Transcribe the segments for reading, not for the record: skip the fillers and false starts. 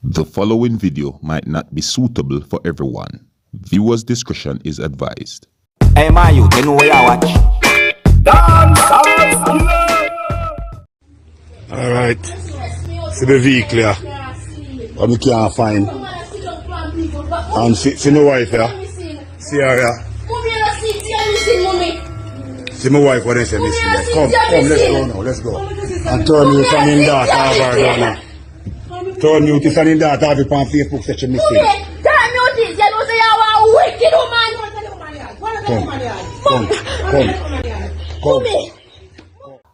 The following video might not be suitable for everyone. Viewers' discretion is advised. Hey my youth, you know where I watch? Dancehall, skilla. Alright. See the vehicle here. But we can't find. And see my wife here. See her here. See my wife when I say missing there. Come, let's go now, let's go. And turn you from in that over down now. Turn you to from in that have it on Facebook such a mistake. Come.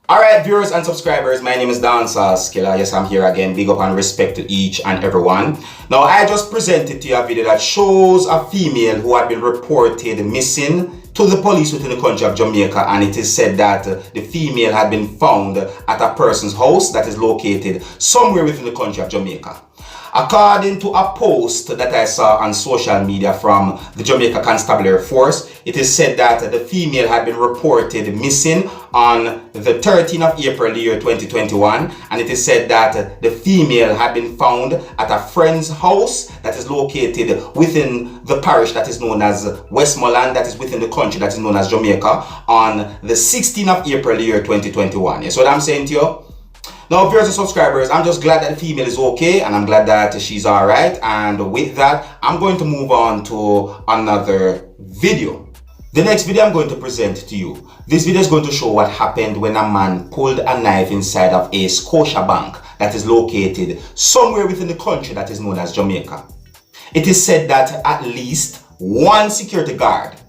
Alright viewers and subscribers, my name is Dancehall Skilla. Yes, I'm here again. Big up and respect to each and everyone. Now I just presented to you a video that shows a female who had been reported missing to the police within the country of Jamaica, and it is said that the female had been found at a person's house that is located somewhere within the country of Jamaica. According to a post that I saw on social media from the Jamaica Constabulary Force, it is said that the female had been reported missing on the 13th of April the year 2021, and it is said that the female had been found at a friend's house that is located within the parish that is known as Westmoreland, that is within the country that is known as Jamaica, on the 16th of April the year 2021. Yes, what I'm saying to you? Now, viewers and subscribers, I'm just glad that the female is okay, and I'm glad that she's alright. And with that, I'm going to move on to another video. The next video I'm going to present to you. This video is going to show what happened when a man pulled a knife inside of a Scotia bank that is located somewhere within the country that is known as Jamaica. It is said that at least one security guard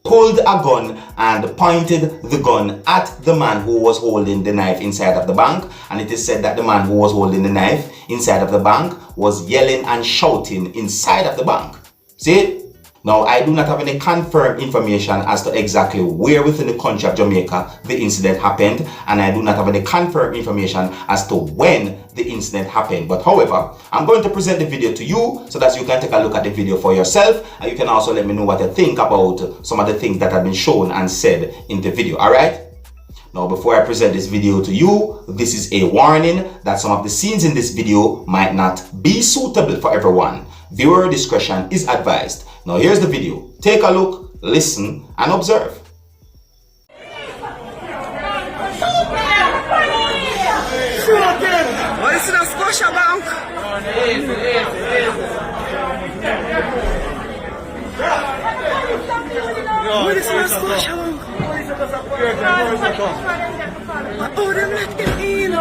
pulled a gun and pointed the gun at the man who was holding the knife inside of the bank, and it is said that the man who was holding the knife inside of the bank was yelling and shouting inside of the bank. See? Now, I do not have any confirmed information as to exactly where within the country of Jamaica the incident happened, and I do not have any confirmed information as to when the incident happened. But however, I'm going to present the video to you so that you can take a look at the video for yourself, and you can also let me know what you think about some of the things that have been shown and said in the video. Alright? Now, before I present this video to you, this is a warning that some of the scenes in this video might not be suitable for everyone. Viewer discretion is advised. Now here's the video. Take a look, listen, and observe. What is the scotia bank? What is the scotia bank? Oh, they're not in.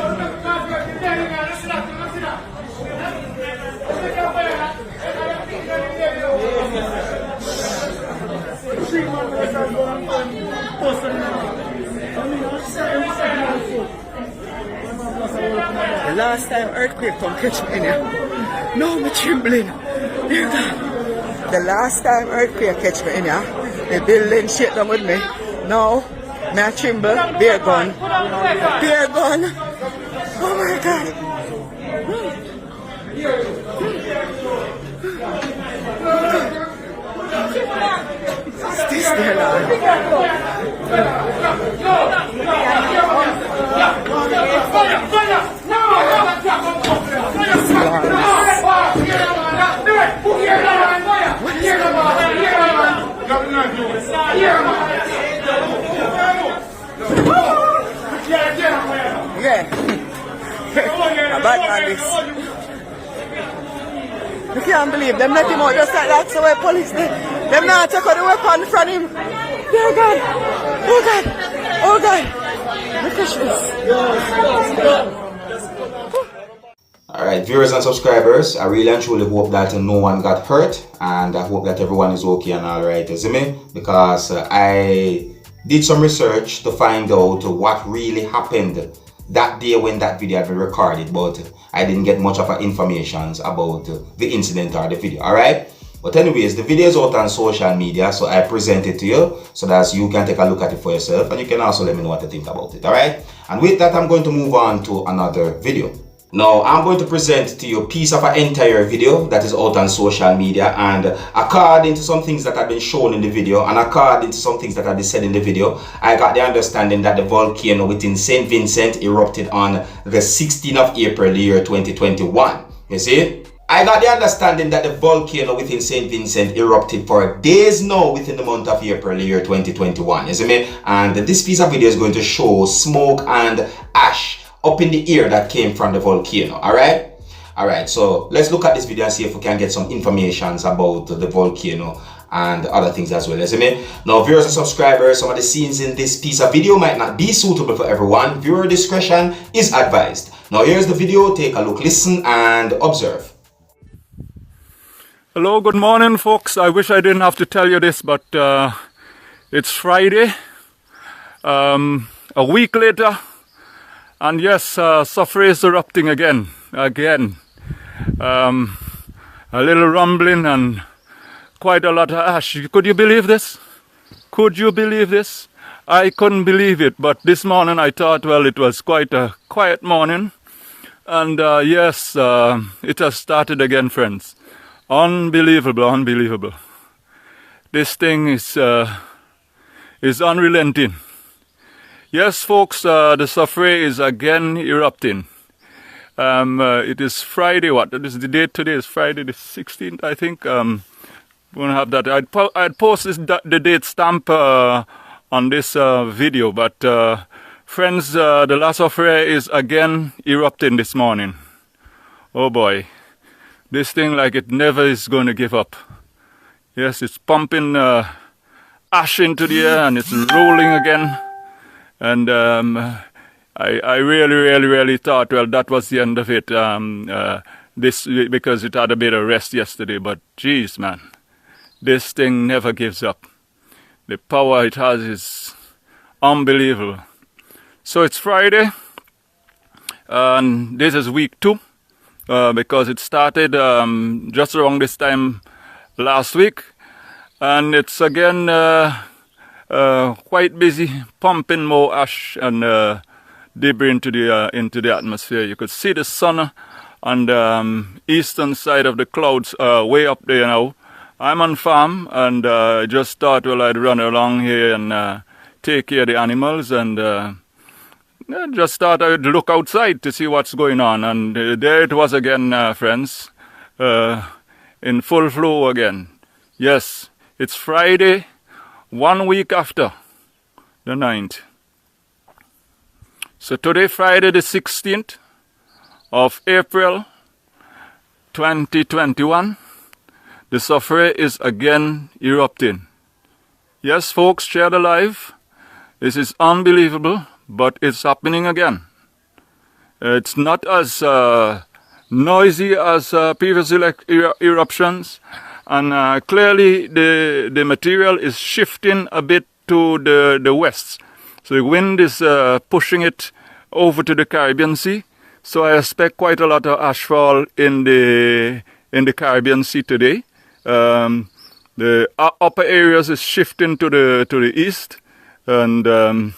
The last time earthquake come catch me in here. No, I'm trembling. The last time earthquake catch me in here, the building shake down with me. Now, I tremble, bear gun. Bear gun. Oh my God. This there, Lord. Yeah. A bad man this. You can't believe them let him out just like that, so the police them not take out the weapon from him. Dear God. Oh God. Oh God. Look at this. Alright, viewers and subscribers, I really and truly hope that no one got hurt, and I hope that everyone is okay and alright, you see me? Because I did some research to find out what really happened that day when that video had been recorded, but I didn't get much of information about the incident or the video. Alright? But anyways, the video is out on social media, so I present it to you so that you can take a look at it for yourself, and you can also let me know what you think about it. Alright? And with that, I'm going to move on to another video. Now, I'm going to present to you a piece of an entire video that is out on social media, and according to some things that have been shown in the video and according to some things that have been said in the video, I got the understanding that the volcano within St. Vincent erupted on the 16th of April the year 2021. You see? I got the understanding that the volcano within St. Vincent erupted for days now within the month of April, year 2021, you see me? And this piece of video is going to show smoke and ash up in the air that came from the volcano, alright? Alright, so let's look at this video and see if we can get some information about the volcano and other things as well, you see me? Now, viewers and subscribers, some of the scenes in this piece of video might not be suitable for everyone. Viewer discretion is advised. Now, here's the video. Take a look, listen, and observe. Hello, good morning, folks. I wish I didn't have to tell you this, but it's Friday, a week later, and yes, Suffolk is erupting again. A little rumbling and quite a lot of ash. Could you believe this? Could you believe this? I couldn't believe it, but this morning I thought, well, it was quite a quiet morning, and yes, it has started again, friends. Unbelievable, unbelievable. This thing is unrelenting. Yes, folks, the Suffolk is again erupting. It is Friday, what is the date today? It's Friday the 16th, I think. We're gonna have that. I'd post the date stamp on this video, but friends, the last Suffolk is again erupting this morning. Oh boy. This thing like it never is going to give up. Yes, it's pumping ash into the air and it's rolling again. And I really thought, well, that was the end of it. Because it had a bit of rest yesterday. But geez, man, this thing never gives up. The power it has is unbelievable. So it's Friday, and this is week 2. Because it started just around this time last week, and it's again quite busy, pumping more ash and debris into the atmosphere. You could see the sun on the eastern side of the clouds, way up there now. I'm on farm, and I just thought, well, I'd run along here and take care of the animals, and just thought I'd look outside to see what's going on, and there it was again, friends, in full flow again. Yes, it's Friday, 1 week after the 9th. So today, Friday the 16th of April 2021, the Suffolk is again erupting. Yes, folks, share the live. This is unbelievable. But it's happening again. It's not as noisy as previous eruptions, and clearly the material is shifting a bit to the west. So the wind is pushing it over to the Caribbean Sea. So I expect quite a lot of ashfall in the Caribbean Sea today. The upper areas is shifting to the east, and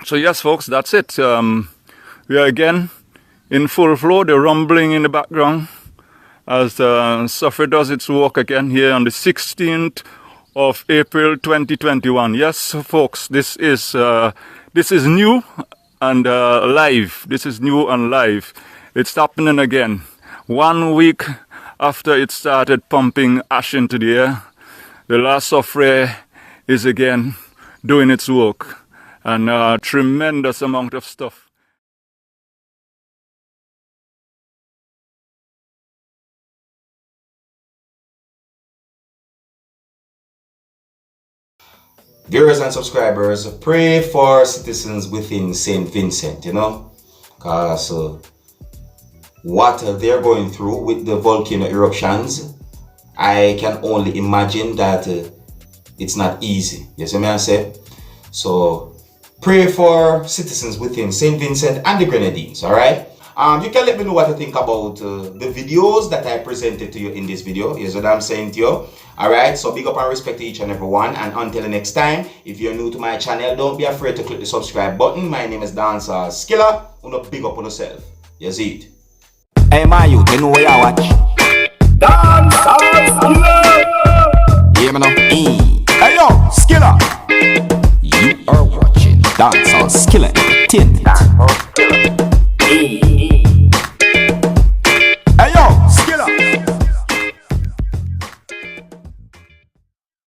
so yes, folks, that's it. We are again in full flow. The rumbling in the background as Suffolk does its work again here on the 16th of April 2021. Yes, folks, this is new and live. This is new and live. It's happening again. 1 week after it started pumping ash into the air, the last Suffolk is again doing its work. And a tremendous amount of stuff. Viewers and subscribers, pray for citizens within St. Vincent, you know, because what they're going through with the volcano eruptions, I can only imagine that it's not easy. You see what I say? So pray for citizens within St. Vincent and the Grenadines, alright? You can let me know what you think about the videos that I presented to you in this video. Here's what I'm saying to you. Alright, so big up and respect to each and every one. And until the next time, if you're new to my channel, don't be afraid to click the subscribe button. My name is Dancehall Skilla. Big up on yourself. You see it. Hey, my youth, you know where you watch? Dancehall Skilla! Yeah, man. Hey, yo, Skilla! You are watching Dancehall Skilla.